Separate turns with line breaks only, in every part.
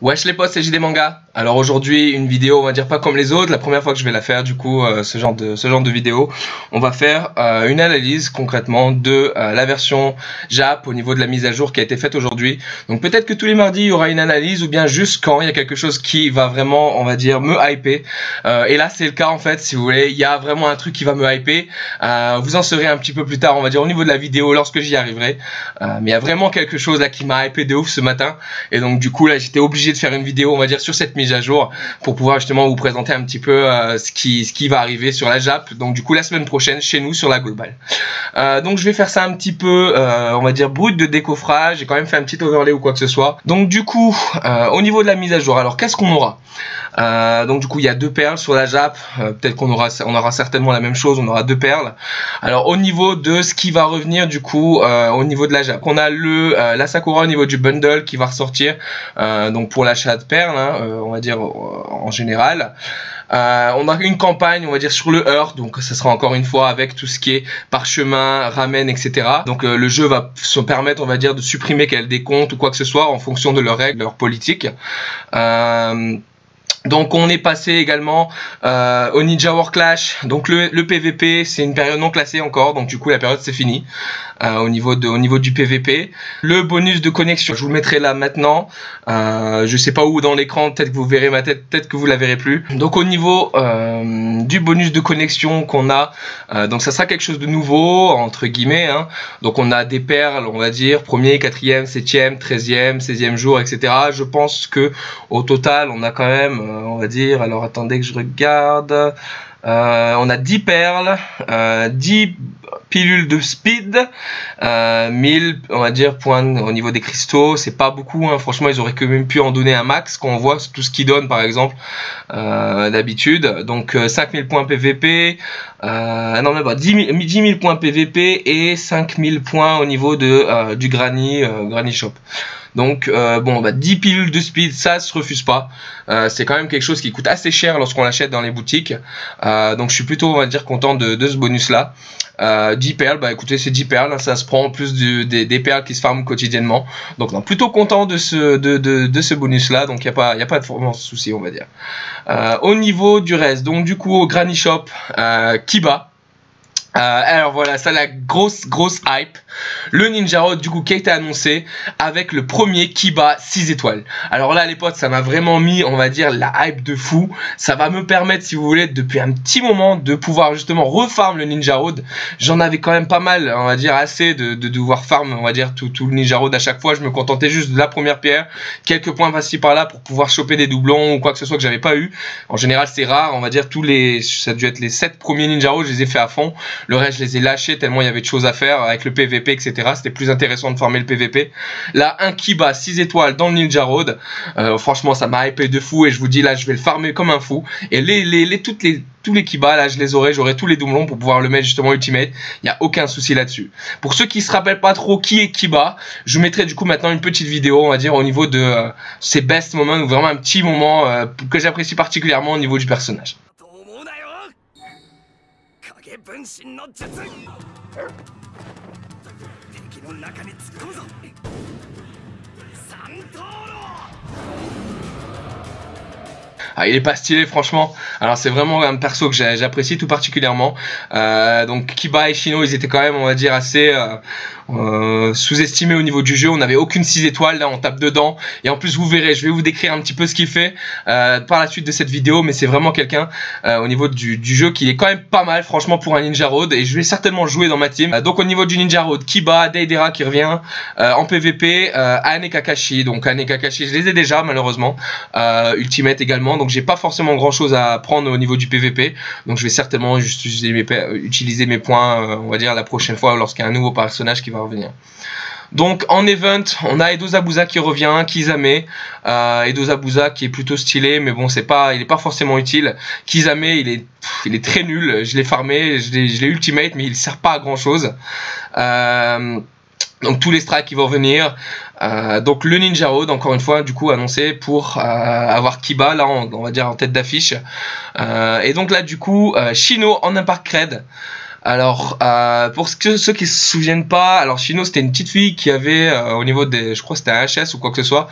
Wesh les potes, c'est JD Manga. Alors aujourd'hui une vidéo, on va dire pas comme les autres, la première fois que je vais la faire du coup, ce genre de vidéo. On va faire une analyse concrètement de la version Jap au niveau de la mise à jour qui a été faite aujourd'hui. Donc peut-être que tous les mardis il y aura une analyse ou bien juste quand il y a quelque chose qui va vraiment, on va dire, me hyper. Et là c'est le cas en fait, si vous voulez, il y a vraiment un truc qui va me hyper. Vous en saurez un petit peu plus tard, on va dire au niveau de la vidéo lorsque j'y arriverai. Mais il y a vraiment quelque chose là qui m'a hyper de ouf ce matin. Et donc du coup là j'étais obligé de faire une vidéo, on va dire, sur cette mise à jour pour pouvoir justement vous présenter un petit peu ce qui va arriver sur la Jap. Donc du coup la semaine prochaine chez nous sur la Global. Donc je vais faire ça un petit peu, on va dire, brut de décoffrage. J'ai quand même fait un petit overlay ou quoi que ce soit. Donc du coup, au niveau de la mise à jour, alors qu'est-ce qu'on aura? Donc du coup il y a deux perles sur la Jap, peut-être qu'on aura certainement la même chose, on aura deux perles. Alors au niveau de ce qui va revenir du coup au niveau de la Jap, on a la Sakura au niveau du bundle qui va ressortir, donc pour l'achat de perles, hein, on va dire en général. On a une campagne, on va dire, sur le Earth, donc ça sera encore une fois avec tout ce qui est parchemin, ramen, etc. Donc le jeu va se permettre, on va dire, de supprimer des comptes ou quoi que ce soit en fonction de leurs règles, leurs politiques. Donc on est passé également au Ninja War Clash. Donc le PVP, c'est une période non classée encore, donc du coup la période c'est fini au niveau du PVP. Le bonus de connexion, je vous le mettrai là maintenant. Je sais pas où dans l'écran, peut-être que vous verrez ma tête, peut-être que vous la verrez plus. Donc au niveau du bonus de connexion qu'on a, donc ça sera quelque chose de nouveau entre guillemets, hein. Donc on a des perles, on va dire, 1er, 4e, 7e, 13e, 16e jour, etc. Je pense que au total on a quand même, on va dire, alors attendez que je regarde, on a 10 perles, 10 pilules de speed, 1000, on va dire, points au niveau des cristaux. C'est pas beaucoup, hein. Franchement ils auraient quand même pu en donner un max quand on voit tout ce qu'ils donnent par exemple d'habitude. Donc 5000 points PVP, non même pas, 10 000 points PVP et 5000 points au niveau de du Granny Shop. Donc bon, 10 pilules de speed, ça se refuse pas. C'est quand même quelque chose qui coûte assez cher lorsqu'on l'achète dans les boutiques. Donc je suis plutôt, on va dire, content de ce bonus là. 10 perles, écoutez, c'est 10 perles, hein, ça se prend en plus des perles qui se farment quotidiennement. Donc non, plutôt content de ce bonus là. Donc il n'y a pas de souci, on va dire. Au niveau du reste, donc du coup au Granny Shop, Kiba. Alors voilà, ça la grosse hype. Le Ninja Road du coup qui a été annoncé avec le premier Kiba 6 étoiles. Alors là les potes, ça m'a vraiment mis, on va dire, la hype de fou. Ça va me permettre, si vous voulez, depuis un petit moment de pouvoir justement refarm le Ninja Road. J'en avais quand même pas mal, on va dire, assez de devoir farm, on va dire, tout le Ninja Road à chaque fois. Je me contentais juste de la première pierre, quelques points par-ci par-là pour pouvoir choper des doublons ou quoi que ce soit que j'avais pas eu. En général c'est rare, on va dire, ça a dû être les 7 premiers Ninja Road, je les ai fait à fond. Le reste, je les ai lâchés tellement il y avait de choses à faire avec le PVP, etc. C'était plus intéressant de farmer le PVP. Là, un Kiba 6 étoiles dans le Ninja Road. Franchement, ça m'a hypé de fou et je vous dis, là, je vais le farmer comme un fou. Et tous les Kiba, là, j'aurai tous les doublons pour pouvoir le mettre justement Ultimate. Il n'y a aucun souci là-dessus. Pour ceux qui se rappellent pas trop qui est Kiba, je mettrai du coup maintenant une petite vidéo, on va dire, au niveau de ses best moments, ou vraiment un petit moment que j'apprécie particulièrement au niveau du personnage. Ah, il est pas stylé franchement. Alors c'est vraiment un perso que j'apprécie tout particulièrement. Donc Kiba et Shino, ils étaient quand même, on va dire, assez sous-estimés au niveau du jeu. On n'avait aucune 6 étoiles, là on tape dedans. Et en plus vous verrez, je vais vous décrire un petit peu ce qu'il fait par la suite de cette vidéo. Mais c'est vraiment quelqu'un au niveau du jeu qui est quand même pas mal franchement pour un Ninja Road. Et je vais certainement jouer dans ma team. Donc au niveau du Ninja Road, Kiba, Deidara qui revient en PVP, Ane et Kakashi. Donc Ane et Kakashi, je les ai déjà malheureusement. Ultimate également. Donc j'ai pas forcément grand chose à prendre au niveau du PVP. Donc je vais certainement juste utiliser mes points, on va dire, la prochaine fois lorsqu'il y a un nouveau personnage qui va revenir. Donc en event, on a Edo Zabuza qui revient, Kisame, Edo Zabuza qui est plutôt stylé, mais bon il est pas forcément utile. Kisame il est très nul, je l'ai farmé, je l'ai ultimate, mais il sert pas à grand chose. Donc tous les strikes qui vont venir. Donc le Ninja Road, encore une fois, du coup annoncé pour avoir Kiba, là on va dire en tête d'affiche. Et donc là du coup, Shino en Impact Cred. Alors, pour ceux qui se souviennent pas, alors Shino c'était une petite fille qui avait au niveau des, je crois que c'était un HS ou quoi que ce soit,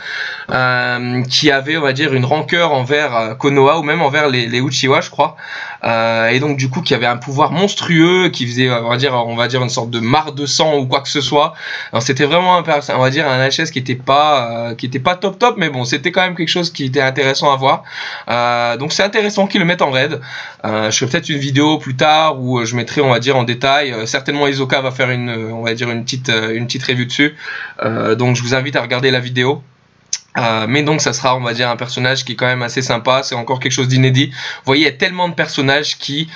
qui avait, on va dire, une rancœur envers Konoha ou même envers les Uchiwa, je crois, et donc du coup qui avait un pouvoir monstrueux, qui faisait, on va dire une sorte de mare de sang ou quoi que ce soit. Alors c'était vraiment on va dire un HS qui était pas top, mais bon, c'était quand même quelque chose qui était intéressant à voir. Donc c'est intéressant qu'ils le mettent en raid. Je ferai peut-être une vidéo plus tard où je mettrai, on va dire, en détail. Certainement Isoka va faire on va dire une petite review dessus. Donc je vous invite à regarder la vidéo. Mais donc ça sera, on va dire, un personnage qui est quand même assez sympa, c'est encore quelque chose d'inédit. Vous voyez, il y a tellement de personnages qui,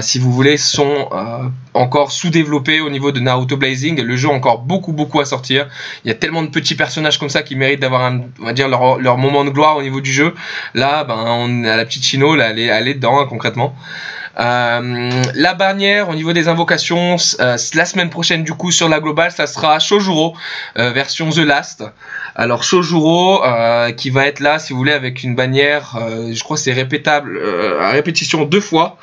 si vous voulez, sont encore sous-développés au niveau de Naruto Blazing. Le jeu a encore beaucoup à sortir. Il y a tellement de petits personnages comme ça qui méritent d'avoir, on va dire, leur moment de gloire au niveau du jeu. Là, ben, on a la petite Shino, là, elle est dedans, hein, concrètement. La bannière au niveau des invocations, la semaine prochaine du coup sur la globale, ça sera Shojuro version The Last. Alors Shojuro qui va être là, si vous voulez, avec une bannière, je crois que c'est répétable à répétition 2 fois.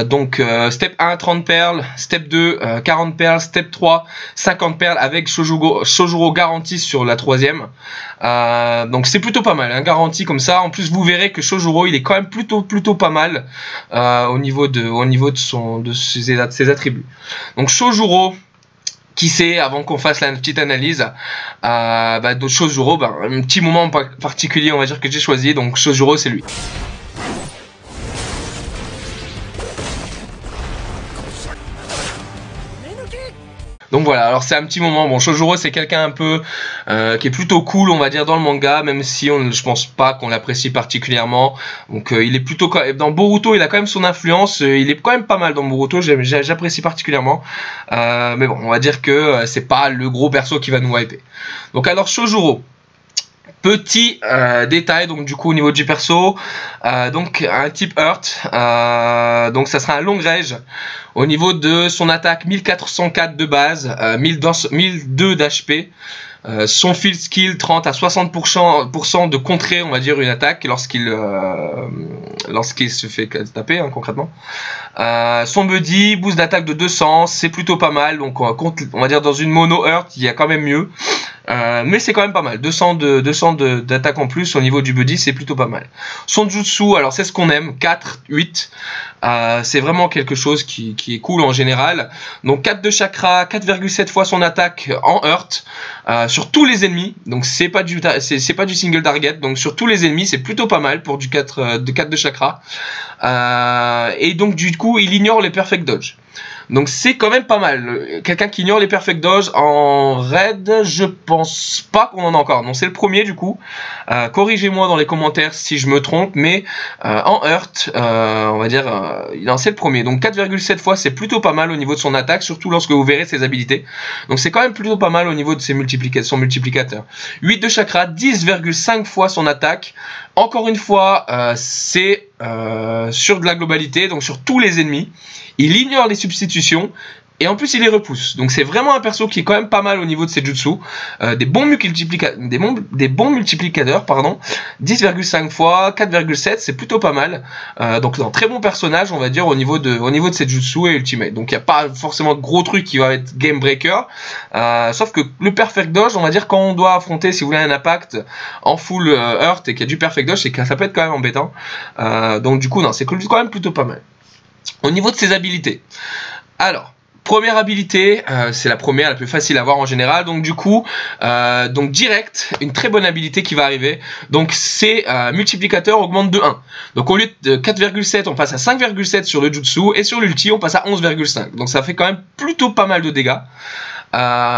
Donc step 1 30 perles, step 2 40 perles, step 3 50 perles avec Shojuro garantie sur la 3e. Donc c'est plutôt pas mal, hein, garantie comme ça. En plus vous verrez que Shojuro il est quand même plutôt pas mal au niveau de ses attributs. Donc Shojuro, qui sait, avant qu'on fasse la petite analyse, de Shojuro, un petit moment particulier on va dire que j'ai choisi, donc Shojuro c'est lui. Donc voilà, alors c'est un petit moment. Bon, Shojuro c'est quelqu'un un peu qui est plutôt cool, on va dire, dans le manga, même si je pense pas qu'on l'apprécie particulièrement. Donc il est plutôt, dans Boruto il a quand même son influence, il est quand même pas mal dans Boruto, j'apprécie particulièrement. Mais bon, on va dire que c'est pas le gros perso qui va nous hyper. Donc alors Shojuro. Petit détail, donc du coup au niveau du perso, donc un type Earth, donc ça sera un long range. Au niveau de son attaque 1404 de base, 1002 d'HP. Son field skill 30 à 60% de contrer, on va dire, une attaque lorsqu'il se fait taper, hein, concrètement. Son buddy, boost d'attaque de 200, c'est plutôt pas mal. Donc on va dire dans une mono Earth, il y a quand même mieux. Mais c'est quand même pas mal. 200 d'attaque en plus au niveau du buddy, c'est plutôt pas mal. Son jutsu, alors c'est ce qu'on aime, 4, 8. C'est vraiment quelque chose qui est cool en général. Donc 4 de chakra, 4,7 fois son attaque en Earth sur tous les ennemis. Donc c'est pas du single target. Donc sur tous les ennemis, c'est plutôt pas mal pour du 4 de chakra. Et donc du coup, il ignore les perfect dodge. Donc c'est quand même pas mal. Quelqu'un qui ignore les perfect dodge en raid, je pense pas qu'on en a encore. Non, c'est le premier du coup. Corrigez-moi dans les commentaires si je me trompe, mais en Earth, on va dire, c'est le premier. Donc 4,7 fois, c'est plutôt pas mal au niveau de son attaque, surtout lorsque vous verrez ses habilités. Donc c'est quand même plutôt pas mal au niveau de son multiplicateur. 8 de chakra, 10,5 fois son attaque. Encore une fois, c'est sur de la globalité, donc sur tous les ennemis. Il ignore les substitutions et en plus il les repousse. Donc c'est vraiment un perso qui est quand même pas mal au niveau de ses jutsu. Des bons multiplicateurs, pardon. 10,5 fois, 4,7, c'est plutôt pas mal. Donc un très bon personnage, on va dire, au niveau de ses jutsu et ultimate. Donc il n'y a pas forcément de gros trucs qui va être game breaker. Sauf que le perfect dodge, on va dire, quand on doit affronter, si vous voulez, un impact en full earth et qu'il y a du perfect dodge, c'est que ça peut être quand même embêtant. Donc du coup, non, c'est quand même plutôt pas mal. Au niveau de ses habilités, alors première habilité, c'est la première, la plus facile à voir en général. Donc du coup, donc direct, une très bonne habilité qui va arriver. Donc c'est multiplicateur augmente de 1. Donc au lieu de 4,7, on passe à 5,7 sur le jutsu et sur l'ulti, on passe à 11,5. Donc ça fait quand même plutôt pas mal de dégâts.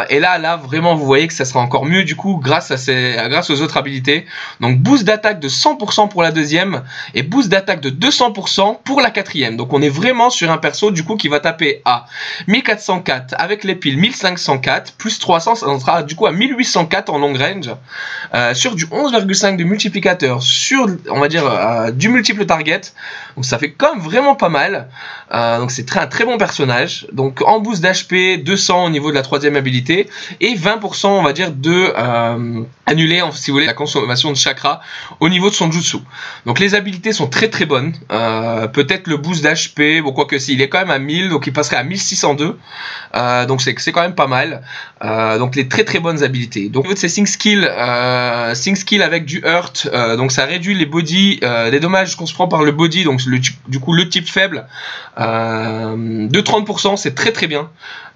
Et là vraiment vous voyez que ça sera encore mieux du coup grâce aux autres habilités. Donc boost d'attaque de 100% pour la deuxième et boost d'attaque de 200% pour la quatrième. Donc on est vraiment sur un perso du coup qui va taper à 1404 avec les piles 1504 plus 300, ça sera du coup à 1804 en long range sur du 11,5 de multiplicateur sur, on va dire, du multiple target. Donc ça fait quand même vraiment pas mal. Donc c'est un très bon personnage. Donc en boost d'HP 200 au niveau de la troisième troisième habilité, et 20% on va dire de annuler, si vous voulez, la consommation de chakra au niveau de son jutsu. Donc les habilités sont très très bonnes. Peut-être le boost d'HP, bon quoique s'il est quand même à 1000, donc il passerait à 1602. Donc c'est quand même pas mal. Donc les très très bonnes habilités. Donc au niveau de ces sync skill avec du hurt, donc ça réduit les body, les dommages qu'on se prend par le body, donc du coup le type faible, de 30%, c'est très très bien.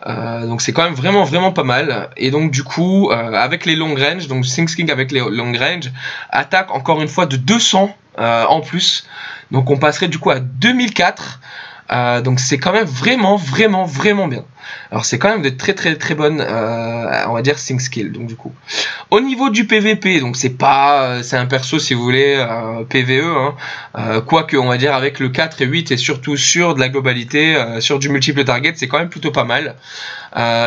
Donc c'est quand même vraiment pas mal. Et donc du coup avec les long range, donc sync skill avec les long range, attaque encore une fois de 200 en plus. Donc on passerait du coup à 2004. Donc c'est quand même vraiment bien. Alors c'est quand même de très bonnes, on va dire, sync skill. Donc du coup, au niveau du PVP, donc c'est un perso si vous voulez PVE, hein, quoique on va dire avec le 4 et 8 et surtout sur de la globalité, sur du multiple target, c'est quand même plutôt pas mal.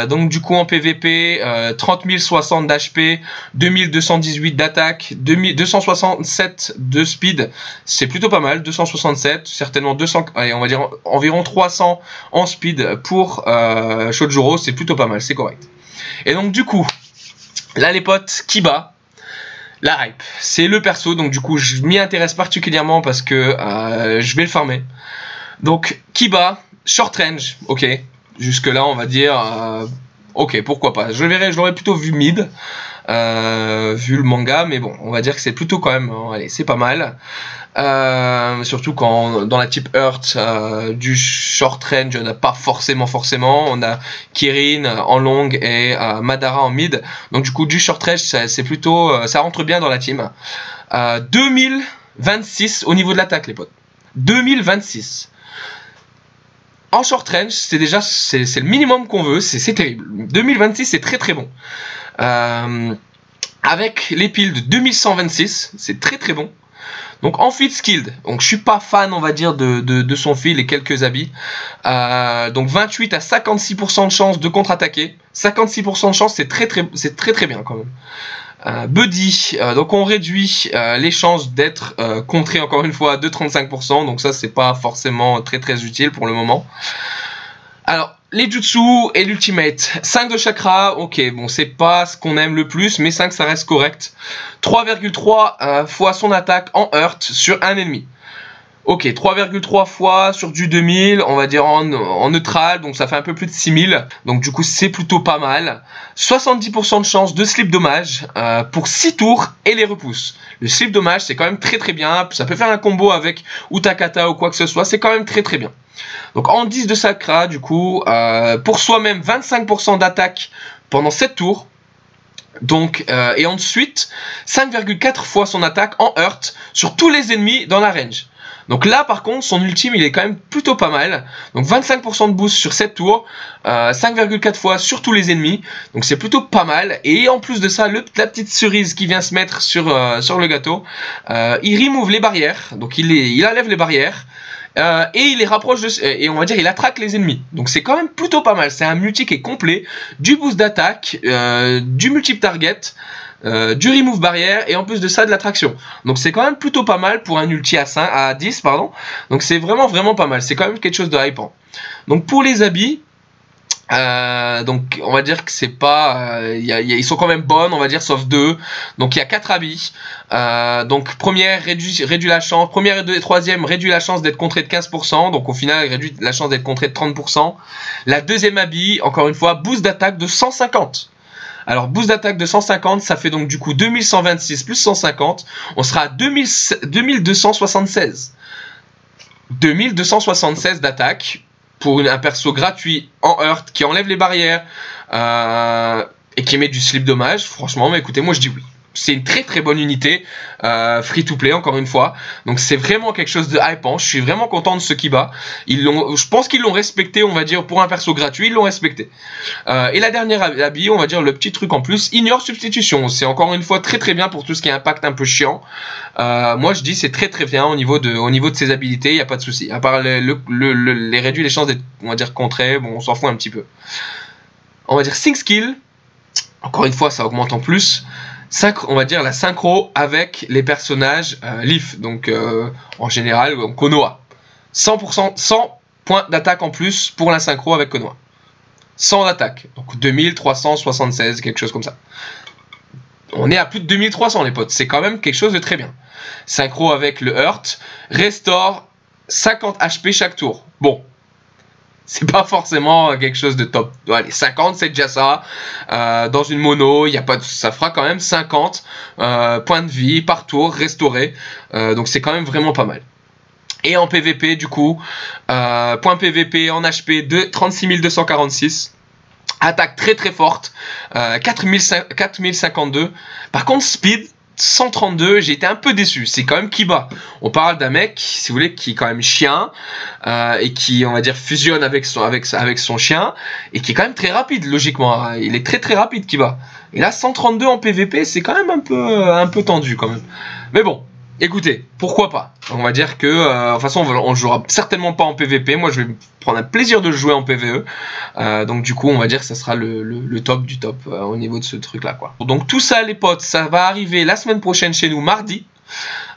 Donc du coup en PVP, 30 060 d'HP, 2218 d'attaque, 267 de speed, c'est plutôt pas mal, 267, certainement 200, allez, on va dire environ 300 en speed pour Shojuro, c'est plutôt pas mal, c'est correct. Et donc du coup, là les potes, Kiba, la hype, c'est le perso, donc du coup je m'y intéresse particulièrement parce que je vais le farmer. Donc Kiba, short range, ok. Jusque là on va dire ok, pourquoi pas, je l'aurais plutôt vu mid vu le manga, mais bon on va dire que c'est plutôt quand même allez, c'est pas mal, surtout quand dans la type Earth du short range on n'a pas forcément, on a Kirin en long et Madara en mid, donc du coup du short range c'est plutôt ça rentre bien dans la team. 2026 au niveau de l'attaque les potes, 2026 en short range, c'est déjà c'est le minimum qu'on veut, c'est terrible. 2026 c'est très bon. Avec les piles de 2126, c'est très bon. Donc en feed skilled, donc je suis pas fan on va dire de son fil et quelques habits. Donc 28 à 56% de chance de contre-attaquer. 56% de chance, c'est très bien quand même. Buddy, donc on réduit les chances d'être contré encore une fois de 35%, donc ça c'est pas forcément très utile pour le moment. Alors les jutsu et l'ultimate, 5 de chakra, ok, bon c'est pas ce qu'on aime le plus, mais 5 ça reste correct. 3,3 fois son attaque en hurt sur un ennemi. Ok, 3,3 fois sur du 2000, on va dire en neutral, donc ça fait un peu plus de 6000, donc du coup c'est plutôt pas mal. 70% de chance de slip dommage pour 6 tours et les repousses. Le slip dommage c'est quand même très bien, ça peut faire un combo avec Utakata ou quoi que ce soit, c'est quand même très bien. Donc en 10 de Sakra, du coup, pour soi-même 25% d'attaque pendant 7 tours. Donc, et ensuite 5,4 fois son attaque en hurt sur tous les ennemis dans la range. Donc là par contre son ultime il est quand même plutôt pas mal. Donc 25% de boost sur 7 tours, 5,4 fois sur tous les ennemis. Donc c'est plutôt pas mal. Et en plus de ça, la petite cerise qui vient se mettre sur le gâteau, il remove les barrières. Donc il enlève les barrières. Et il les rapproche et on va dire il attraque les ennemis. Donc c'est quand même plutôt pas mal. C'est un multi qui est complet, du boost d'attaque, du multiple target, du remove barrière et en plus de ça de l'attraction. Donc c'est quand même plutôt pas mal pour un ulti à 10 pardon. Donc c'est vraiment pas mal. C'est quand même quelque chose de hypant. Donc pour les habits, donc on va dire que c'est pas ils sont quand même bonnes on va dire sauf 2, donc il y a 4 habits. Donc première réduit la chance, première et troisième réduit la chance d'être contré de 15%, donc au final réduit la chance d'être contré de 30%. La deuxième habit encore une fois boost d'attaque de 150. Alors boost d'attaque de 150, ça fait donc du coup 2126 plus 150, on sera à 2276 d'attaque pour un perso gratuit en hurt qui enlève les barrières et qui met du slip dommage. Franchement, mais écoutez, moi je dis oui. C'est une très bonne unité, free to play encore une fois. Donc c'est vraiment quelque chose de hypant. Je suis vraiment content de ce Kiba. Je pense qu'ils l'ont respecté, on va dire, pour un perso gratuit, ils l'ont respecté. Et la dernière habit, on va dire le petit truc en plus, ignore substitution. C'est encore une fois très bien pour tout ce qui est impact un peu chiant. Moi je dis c'est très bien au niveau de ses habilités, il n'y a pas de souci. À part les réduire les chances d'être, on va dire, contré, bon on s'en fout un petit peu. On va dire sync skill. Encore une fois ça augmente en plus. On va dire la synchro avec les personnages Leaf, donc en général Konoha. 100% 100 points d'attaque en plus pour la synchro avec Konoha. sans attaque. Donc 2376, quelque chose comme ça. On est à plus de 2300 les potes, c'est quand même quelque chose de très bien. Synchro avec le Hurt, restore 50 HP chaque tour. Bon, c'est pas forcément quelque chose de top. Allez, 50 c'est déjà ça. Dans une mono, y a pas de... ça fera quand même 50 points de vie par tour restauré. Donc c'est quand même vraiment pas mal. Et en PVP du coup, point PVP en HP de 36 246. Attaque très très forte, 4052. Par contre speed 132, j'ai été un peu déçu. C'est quand même Kiba. On parle d'un mec, si vous voulez, qui est quand même chien et qui, on va dire, fusionne avec son chien et qui est quand même très rapide, logiquement. Il est très très rapide, Kiba. Et là, 132 en PVP, c'est quand même un peu tendu quand même. Mais bon. Écoutez, pourquoi pas? On va dire que, de toute façon, on jouera certainement pas en PVP. Moi, je vais prendre un plaisir de jouer en PVE. Donc, du coup, on va dire que ça sera le top du top au niveau de ce truc-là, quoi. Donc, tout ça, les potes, ça va arriver la semaine prochaine chez nous, mardi.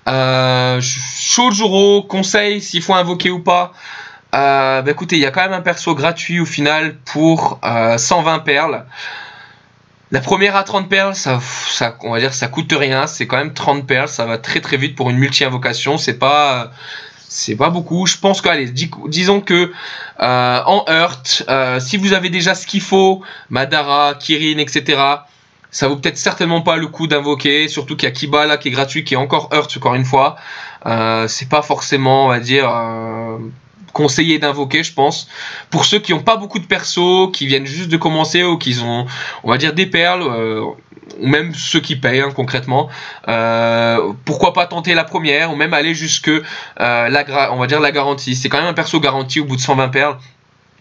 Shojuro, conseil, s'il faut invoquer ou pas. Bah, écoutez, il y a quand même un perso gratuit au final pour 120 perles. La première à 30 perles, on va dire ça coûte rien, c'est quand même 30 perles, ça va très très vite pour une multi-invocation, c'est pas beaucoup. Je pense que, allez, disons que en Hurt, si vous avez déjà ce qu'il faut, Madara, Kirin, etc., ça vaut peut-être certainement pas le coup d'invoquer, surtout qu'il y a Kiba là qui est gratuit, qui est encore Hurt encore une fois. C'est pas forcément, on va dire... conseillé d'invoquer, je pense, pour ceux qui n'ont pas beaucoup de persos, qui viennent juste de commencer ou qui ont, on va dire, des perles, ou même ceux qui payent concrètement. Pourquoi pas tenter la première ou même aller jusque on va dire la garantie. C'est quand même un perso garanti au bout de 120 perles.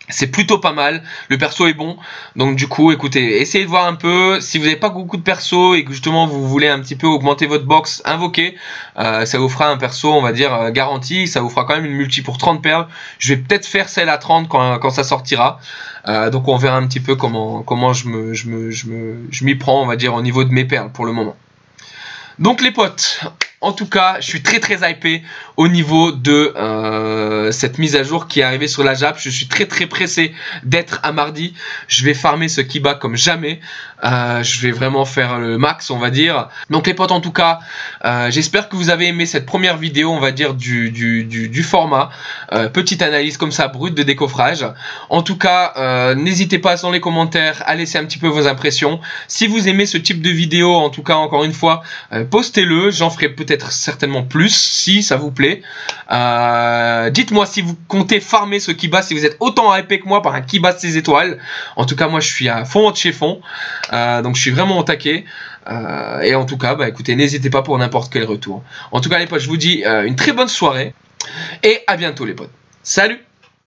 C'est plutôt pas mal, le perso est bon, donc du coup écoutez, essayez de voir un peu, si vous n'avez pas beaucoup de persos et que justement vous voulez un petit peu augmenter votre box, invoquez, ça vous fera un perso on va dire garanti, ça vous fera quand même une multi pour 30 perles, je vais peut-être faire celle à 30 quand ça sortira, donc on verra un petit peu comment je m'y prends on va dire au niveau de mes perles pour le moment. Donc les potes, en tout cas, je suis très très hypé au niveau de cette mise à jour qui est arrivée sur la Jap. Je suis très très pressé d'être à mardi. Je vais farmer ce Kiba comme jamais. Je vais vraiment faire le max, on va dire. Donc les potes, en tout cas, j'espère que vous avez aimé cette première vidéo, on va dire, du format. Petite analyse comme ça, brute de décoffrage. En tout cas, n'hésitez pas dans les commentaires à laisser un petit peu vos impressions. Si vous aimez ce type de vidéo, en tout cas, encore une fois, postez-le. J'en ferai peut-être certainement plus si ça vous plaît. Dites-moi si vous comptez farmer ce Kiba, si vous êtes autant hypé que moi par un Kiba de 6 étoiles. En tout cas, moi je suis à fond de chez fond. Donc je suis vraiment au taquet. Et en tout cas, bah écoutez, n'hésitez pas pour n'importe quel retour. En tout cas, les potes, je vous dis une très bonne soirée. Et à bientôt, les potes. Salut!